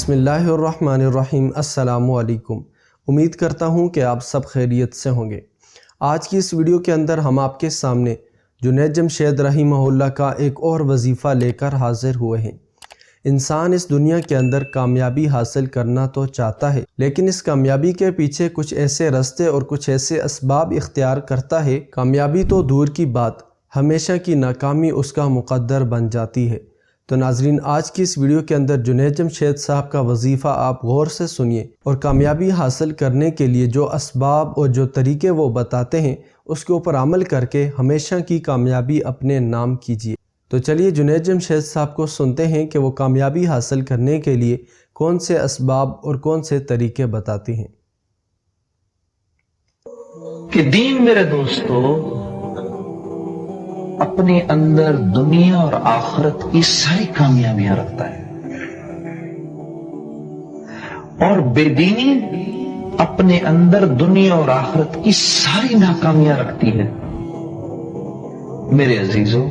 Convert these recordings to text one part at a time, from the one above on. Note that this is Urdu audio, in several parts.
بسم اللہ الرحمن الرحیم۔ السلام علیکم۔ امید کرتا ہوں کہ آپ سب خیریت سے ہوں گے۔ آج کی اس ویڈیو کے اندر ہم آپ کے سامنے جنید جمشید رحمہ اللہ کا ایک اور وظیفہ لے کر حاضر ہوئے ہیں۔ انسان اس دنیا کے اندر کامیابی حاصل کرنا تو چاہتا ہے، لیکن اس کامیابی کے پیچھے کچھ ایسے راستے اور کچھ ایسے اسباب اختیار کرتا ہے، کامیابی تو دور کی بات، ہمیشہ کی ناکامی اس کا مقدر بن جاتی ہے۔ تو ناظرین، آج کی اس ویڈیو کے اندر جنید جمشید صاحب کا وظیفہ آپ غور سے سنیے اور کامیابی حاصل کرنے کے لیے جو اسباب اور جو طریقے وہ بتاتے ہیں اس کے اوپر عمل کر کے ہمیشہ کی کامیابی اپنے نام کیجیے۔ تو چلیے جنید جمشید صاحب کو سنتے ہیں کہ وہ کامیابی حاصل کرنے کے لیے کون سے اسباب اور کون سے طریقے بتاتے ہیں۔ کہ دین میرے دوستو اپنے اندر دنیا اور آخرت کی ساری کامیابیاں رکھتا ہے، اور بے دینی اپنے اندر دنیا اور آخرت کی ساری ناکامیاں رکھتی ہے۔ میرے عزیزوں،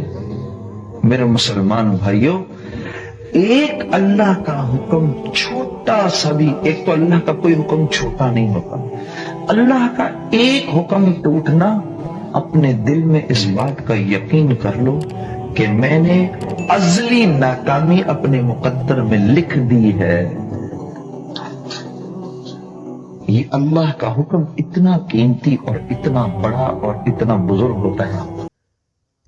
میرے مسلمان بھائیوں، ایک اللہ کا حکم چھوٹا سا بھی، ایک تو اللہ کا کوئی حکم چھوٹا نہیں ہوتا، اللہ کا ایک حکم ٹوٹنا، اپنے دل میں اس بات کا یقین کر لو کہ میں نے ازلی ناکامی اپنے مقدر میں لکھ دی ہے۔ یہ اللہ کا حکم اتنا قیمتی اور اتنا بڑا اور اتنا بزرگ ہوتا ہے۔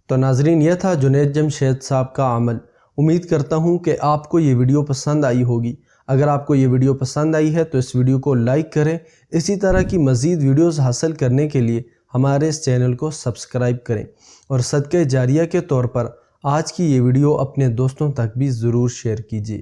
تو ناظرین، یہ تھا جنید جمشید صاحب کا عمل۔ امید کرتا ہوں کہ آپ کو یہ ویڈیو پسند آئی ہوگی۔ اگر آپ کو یہ ویڈیو پسند آئی ہے تو اس ویڈیو کو لائک کریں۔ اسی طرح کی مزید ویڈیوز حاصل کرنے کے لیے ہمارے اس چینل کو سبسکرائب کریں، اور صدقہ جاریہ کے طور پر آج کی یہ ویڈیو اپنے دوستوں تک بھی ضرور شیئر کیجیے۔